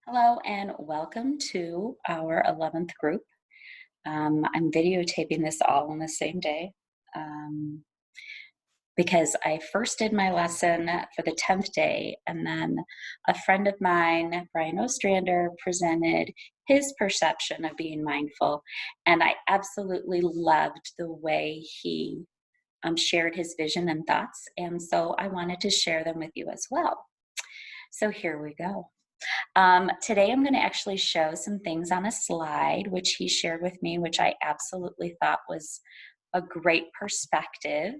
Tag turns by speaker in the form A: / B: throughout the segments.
A: Hello and welcome to our 11th group. I'm videotaping this all on the same day because I first did my lesson for the 10th day, and then a friend of mine, Brian Ostrander, presented his perception of being mindful, and I absolutely loved the way he shared his vision and thoughts, and so I wanted to share them with you as well. So here we go. Today I'm going to actually show some things on a slide, which he shared with me, which I absolutely thought was a great perspective.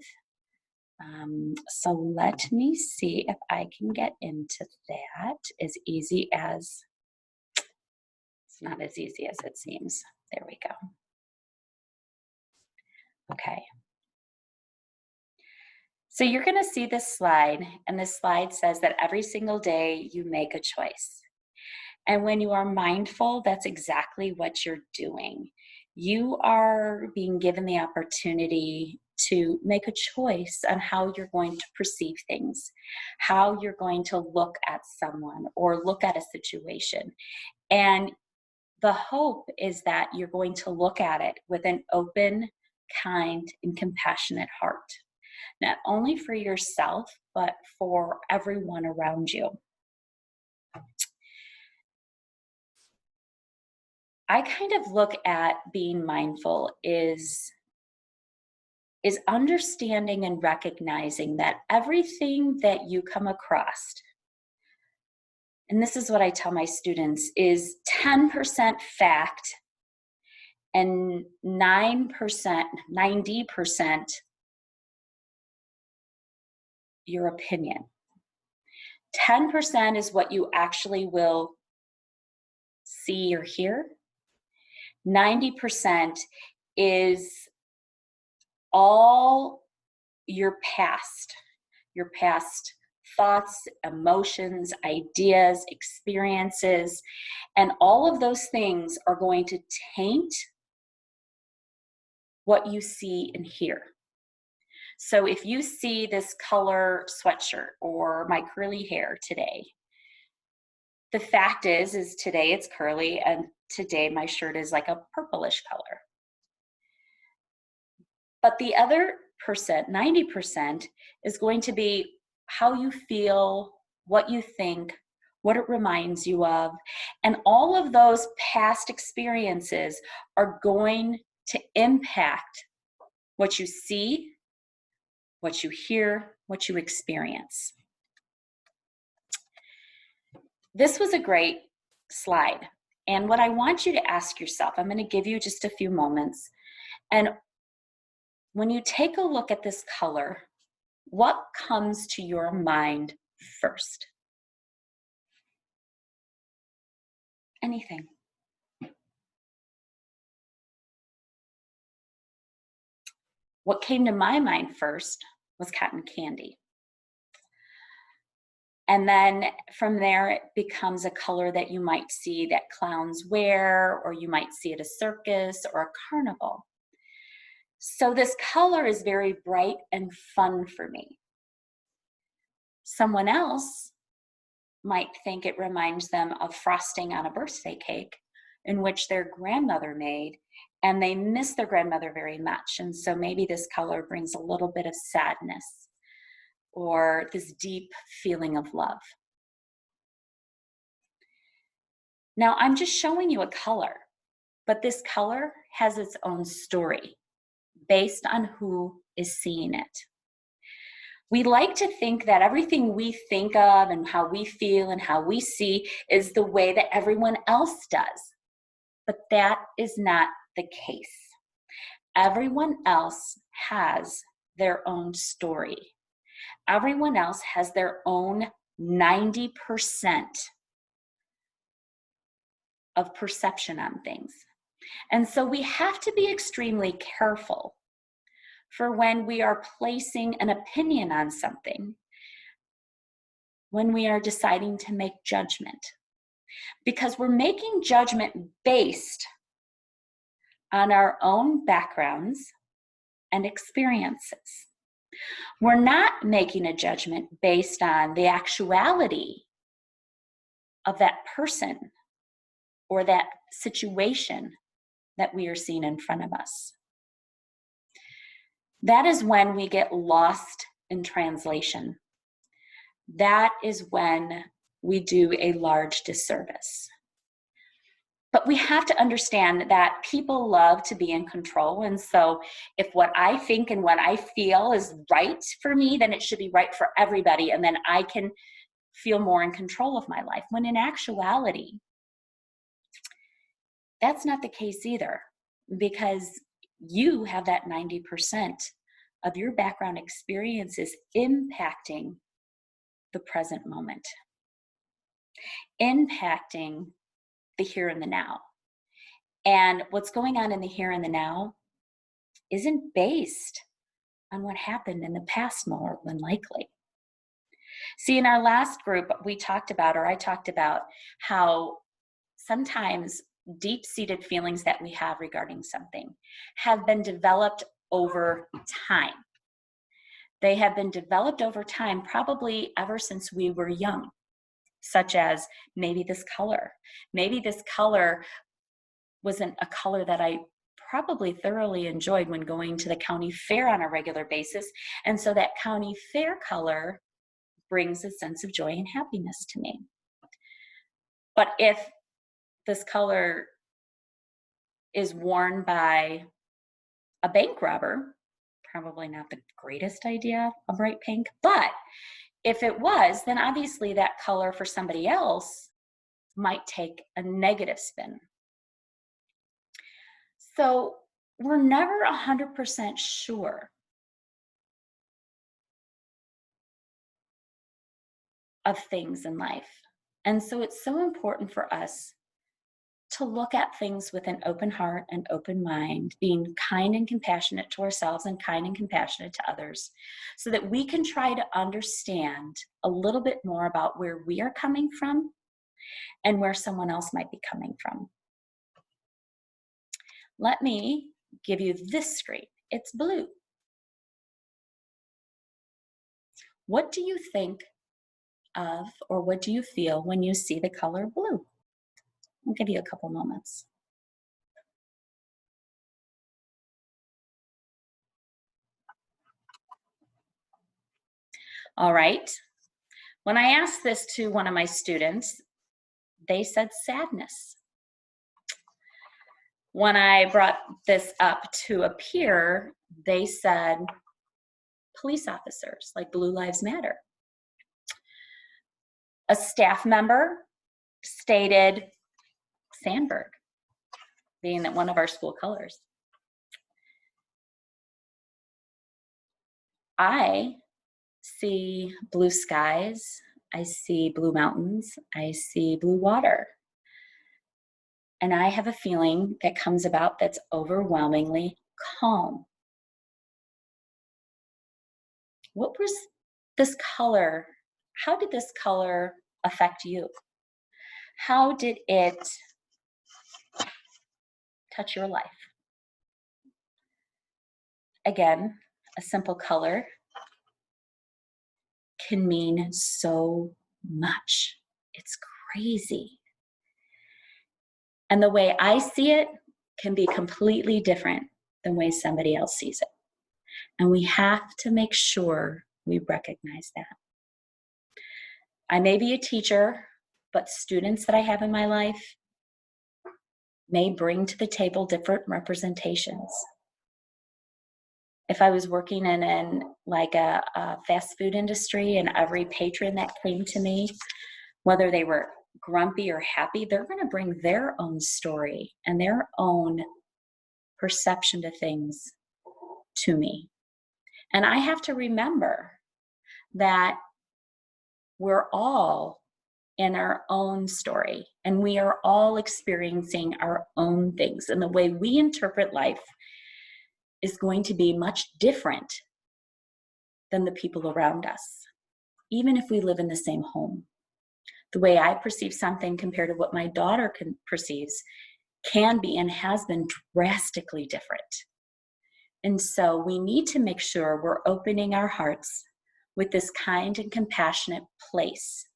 A: So let me see if I can get into that as easy as, it's not as easy as it seems. There we go. Okay. So you're going to see this slide, and this slide says that every single day you make a choice. And when you are mindful, that's exactly what you're doing. You are being given the opportunity to make a choice on how you're going to perceive things, how you're going to look at someone or look at a situation. And the hope is that you're going to look at it with an open, kind, and compassionate heart, not only for yourself, but for everyone around you. I kind of look at being mindful is understanding and recognizing that everything that you come across, and this is what I tell my students, is 10% fact and 9%, 90% your opinion. 10% is what you actually will see or hear. 90% is all your past thoughts, emotions, ideas, experiences, and all of those things are going to taint what you see and hear. So if you see this color sweatshirt or my curly hair today, the fact is today it's curly and today my shirt is like a purplish color. But the other percent, 90%, is going to be how you feel, what you think, what it reminds you of. And all of those past experiences are going to impact what you see, what you hear, what you experience. This was a great slide. And what I want you to ask yourself, I'm going to give you just a few moments. And when you take a look at this color, what comes to your mind first? Anything. What came to my mind first was cotton candy. And then from there, it becomes a color that you might see that clowns wear, or you might see at a circus or a carnival. So this color is very bright and fun for me. Someone else might think it reminds them of frosting on a birthday cake in which their grandmother made, and they miss their grandmother very much. And so maybe this color brings a little bit of sadness or this deep feeling of love. Now, I'm just showing you a color, but this color has its own story based on who is seeing it. We like to think that everything we think of and how we feel and how we see is the way that everyone else does. But that is not the case. Everyone else has their own story. Everyone else has their own 90% of perception on things. And so we have to be extremely careful for when we are placing an opinion on something, when we are deciding to make judgment. Because we're making judgment based on our own backgrounds and experiences. We're not making a judgment based on the actuality of that person or that situation that we are seeing in front of us. That is when we get lost in translation. That is when we do a large disservice. But we have to understand that people love to be in control. And so if what I think and what I feel is right for me, then it should be right for everybody. And then I can feel more in control of my life. When in actuality, that's not the case either, because you have that 90% of your background experiences impacting the present moment, impacting the here and the now. And what's going on in the here and the now isn't based on what happened in the past, more than likely. See, in our last group, I talked about how sometimes deep-seated feelings that we have regarding something have been developed over time. They have been developed over time, probably ever since we were young, such as maybe this color. Maybe this color wasn't a color that I probably thoroughly enjoyed when going to the county fair on a regular basis. And so that county fair color brings a sense of joy and happiness to me. But if this color is worn by a bank robber, probably not the greatest idea, a bright pink, but if it was, then obviously that color for somebody else might take a negative spin. So we're never 100% sure of things in life. And so it's so important for us to look at things with an open heart and open mind, being kind and compassionate to ourselves and kind and compassionate to others, so that we can try to understand a little bit more about where we are coming from and where someone else might be coming from. Let me give you this screen. It's blue. What do you think of, or what do you feel when you see the color blue? I'll give you a couple moments. All right. When I asked this to one of my students, they said sadness. When I brought this up to a peer, they said police officers, like Blue Lives Matter. A staff member stated Sandberg, being that one of our school colors. I see blue skies, I see blue mountains, I see blue water. And I have a feeling that comes about that's overwhelmingly calm. What was this color? How did this color affect you? How did it touch your life? Again, a simple color can mean so much. It's crazy. And the way I see it can be completely different than the way somebody else sees it. And we have to make sure we recognize that. I may be a teacher, but students that I have in my life may bring to the table different representations. If I was working in a fast food industry, and every patron that came to me, whether they were grumpy or happy, they're going to bring their own story and their own perception to things to me. And I have to remember that we're all in our own story, and we are all experiencing our own things. And the way we interpret life is going to be much different than the people around us, even if we live in the same home. The way I perceive something compared to what my daughter perceives can be and has been drastically different. And so we need to make sure we're opening our hearts with this kind and compassionate place,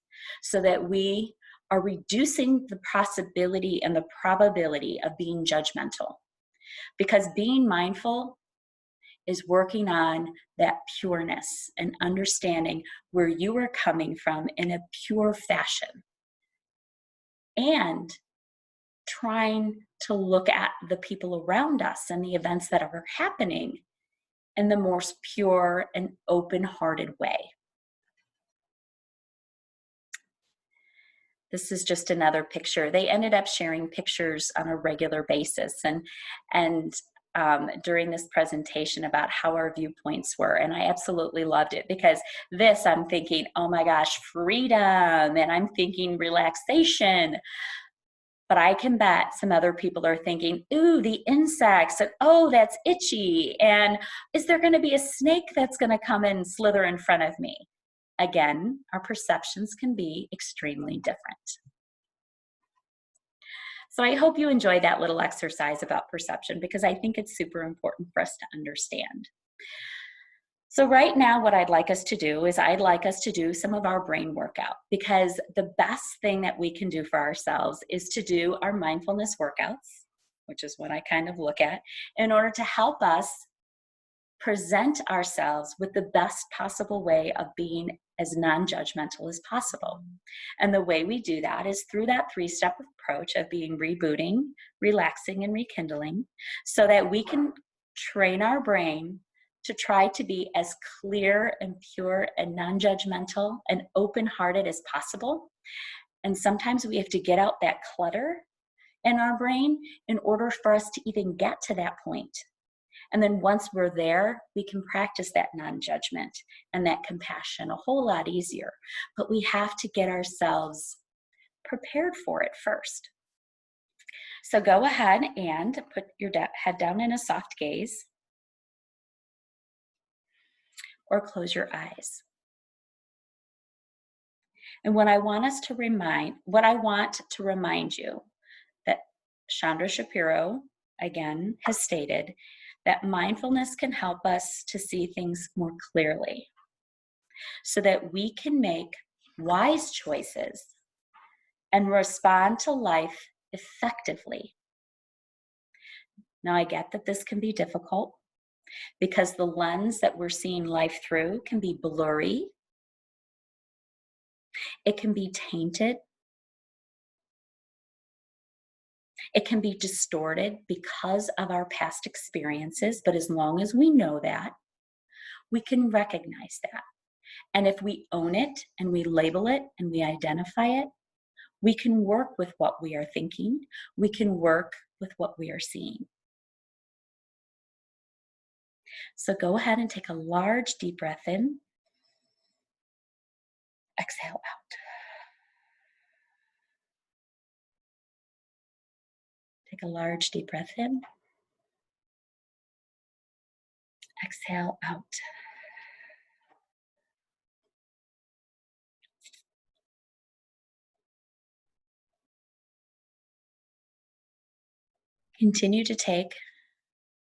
A: so that we are reducing the possibility and the probability of being judgmental. Because being mindful is working on that pureness and understanding where you are coming from in a pure fashion, and trying to look at the people around us and the events that are happening in the most pure and open-hearted way. This is just another picture. They ended up sharing pictures on a regular basis and during this presentation about how our viewpoints were. And I absolutely loved it, because this, I'm thinking, oh my gosh, freedom. And I'm thinking relaxation. But I can bet some other people are thinking, ooh, the insects, and oh, that's itchy. And is there going to be a snake that's going to come and slither in front of me? Again, our perceptions can be extremely different. So I hope you enjoyed that little exercise about perception, because I think it's super important for us to understand. So right now, what I'd like us to do is I'd like us to do some of our brain workout, because the best thing that we can do for ourselves is to do our mindfulness workouts, which is what I kind of look at, in order to help us present ourselves with the best possible way of being as non-judgmental as possible. And the way we do that is through that 3-step approach of being rebooting, relaxing, and rekindling, so that we can train our brain to try to be as clear and pure and non-judgmental and open-hearted as possible. And sometimes we have to get out that clutter in our brain in order for us to even get to that point. And then once we're there, we can practice that non-judgment and that compassion a whole lot easier. But we have to get ourselves prepared for it first. So go ahead and put your head down in a soft gaze, or close your eyes. And what I want to remind you that Chandra Shapiro, again, has stated that mindfulness can help us to see things more clearly, so that we can make wise choices and respond to life effectively. Now, I get that this can be difficult, because the lens that we're seeing life through can be blurry, it can be tainted, it can be distorted because of our past experiences. But as long as we know that, we can recognize that. And if we own it and we label it and we identify it, we can work with what we are thinking. We can work with what we are seeing. So go ahead and take a large, deep breath in. Exhale out. Take a large, deep breath in. Exhale out. Continue to take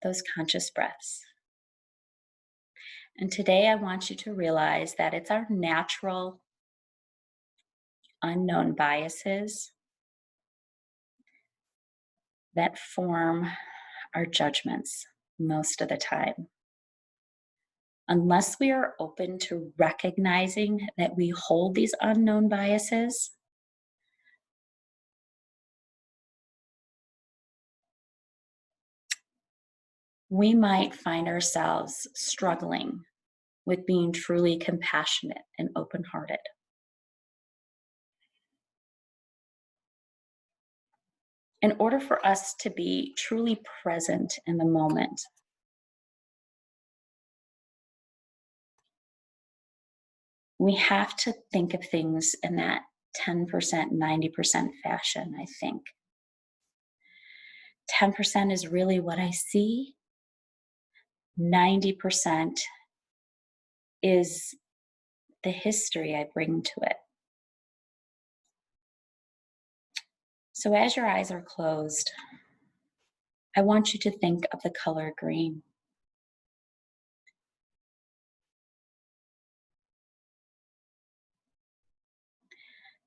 A: those conscious breaths. And today I want you to realize that it's our natural, unknown biases that form our judgments most of the time. Unless we are open to recognizing that we hold these unknown biases, we might find ourselves struggling with being truly compassionate and open-hearted. In order for us to be truly present in the moment, we have to think of things in that 10%, 90% fashion, I think. 10% is really what I see. 90% is the history I bring to it. So as your eyes are closed, I want you to think of the color green.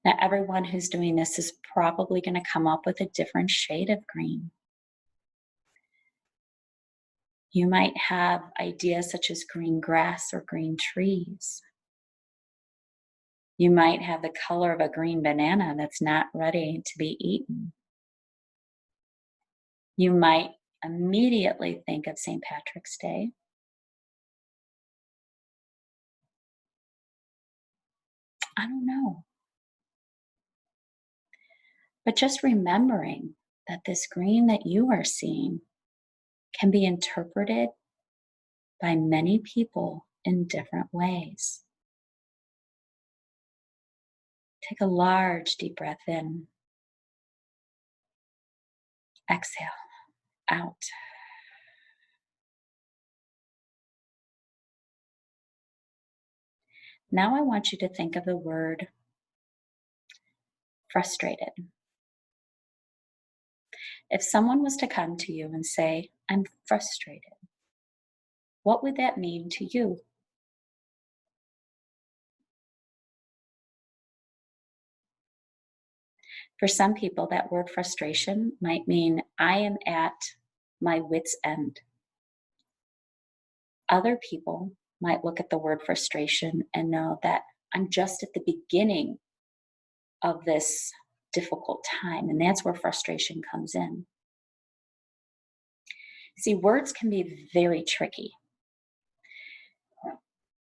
A: Now, everyone who's doing this is probably going to come up with a different shade of green. You might have ideas such as green grass or green trees. You might have the color of a green banana that's not ready to be eaten. You might immediately think of St. Patrick's Day. I don't know. But just remembering that this green that you are seeing can be interpreted by many people in different ways. Take a large, deep breath in. Exhale out. Now I want you to think of the word frustrated. If someone was to come to you and say, I'm frustrated, what would that mean to you? For some people, that word frustration might mean I am at my wit's end. Other people might look at the word frustration and know that I'm just at the beginning of this difficult time, and that's where frustration comes in. See, words can be very tricky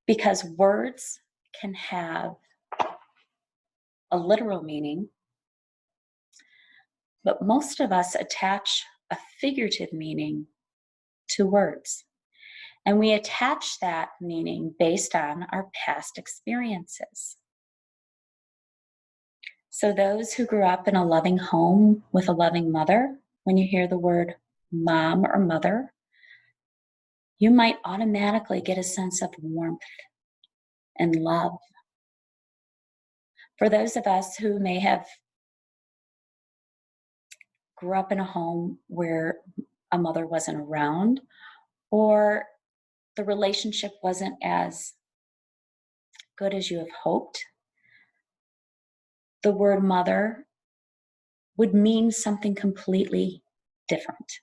A: because words can have a literal meaning, but most of us attach a figurative meaning to words. And we attach that meaning based on our past experiences. So, those who grew up in a loving home with a loving mother, when you hear the word mom or mother, you might automatically get a sense of warmth and love. For those of us who may have grew up in a home where a mother wasn't around, or the relationship wasn't as good as you have hoped, the word mother would mean something completely different.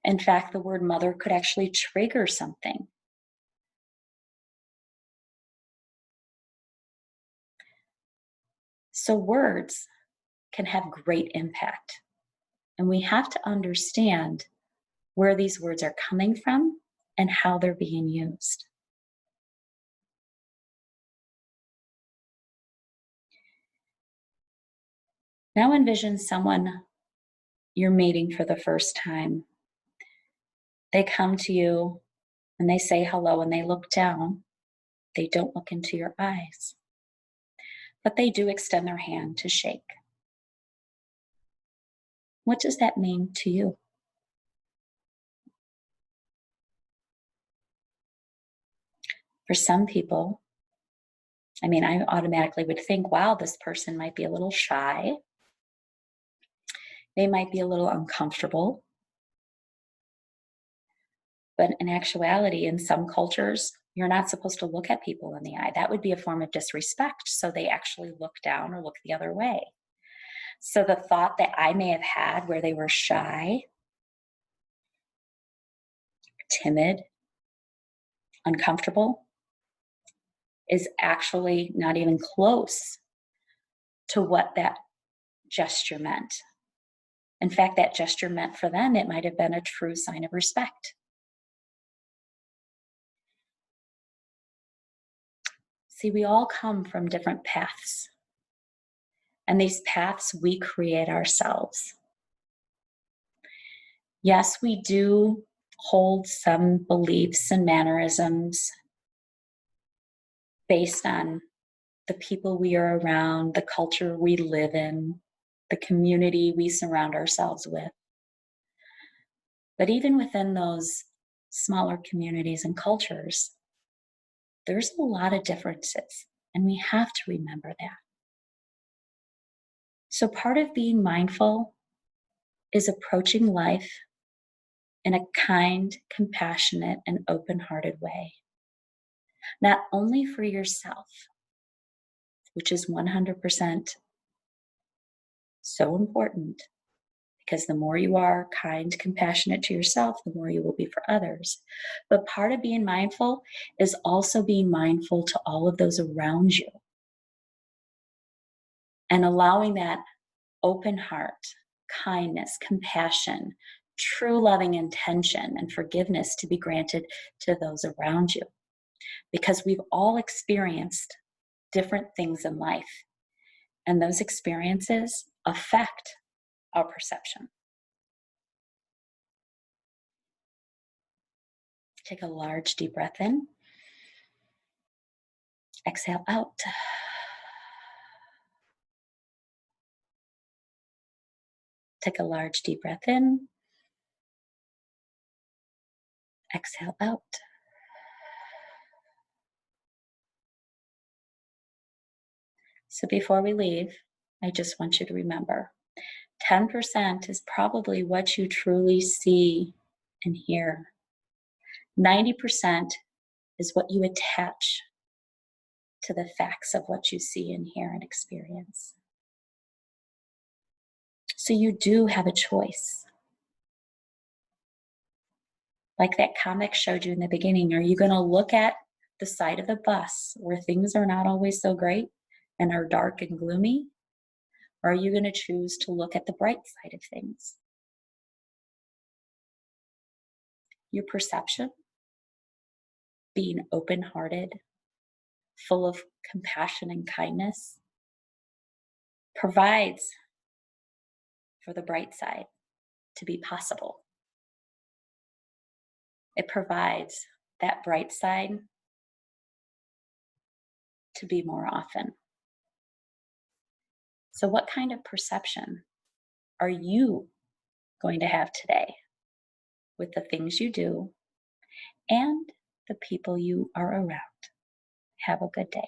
A: In fact, the word mother could actually trigger something. So words can have great impact. And we have to understand where these words are coming from and how they're being used. Now envision someone you're meeting for the first time. They come to you and they say hello and they look down. They don't look into your eyes, but they do extend their hand to shake. What does that mean to you? For some people, I automatically would think, wow, this person might be a little shy. They might be a little uncomfortable. But in actuality, in some cultures, you're not supposed to look at people in the eye. That would be a form of disrespect. So they actually look down or look the other way. So the thought that I may have had where they were shy, timid, uncomfortable is actually not even close to what that gesture meant. In fact, that gesture meant for them, it might have been a true sign of respect. See, we all come from different paths, and these paths we create ourselves. Yes, we do hold some beliefs and mannerisms based on the people we are around, the culture we live in, the community we surround ourselves with. But even within those smaller communities and cultures, there's a lot of differences, and we have to remember that. So part of being mindful is approaching life in a kind, compassionate, and open-hearted way. Not only for yourself, which is 100% so important, because the more you are kind, compassionate to yourself, the more you will be for others. But part of being mindful is also being mindful to all of those around you and allowing that open heart, kindness, compassion, true loving intention, and forgiveness to be granted to those around you. Because we've all experienced different things in life, and those experiences affect our perception. Take a large deep breath in, exhale out. Take a large deep breath in, exhale out. So before we leave, I just want you to remember 10% is probably what you truly see and hear. 90% is what you attach to the facts of what you see and hear and experience. So you do have a choice. Like that comic showed you in the beginning, are you going to look at the side of the bus where things are not always so great and are dark and gloomy? Or are you going to choose to look at the bright side of things? Your perception, being open hearted, full of compassion and kindness, provides for the bright side to be possible. It provides that bright side to be more often. So, what kind of perception are you going to have today with the things you do and the people you are around? Have a good day.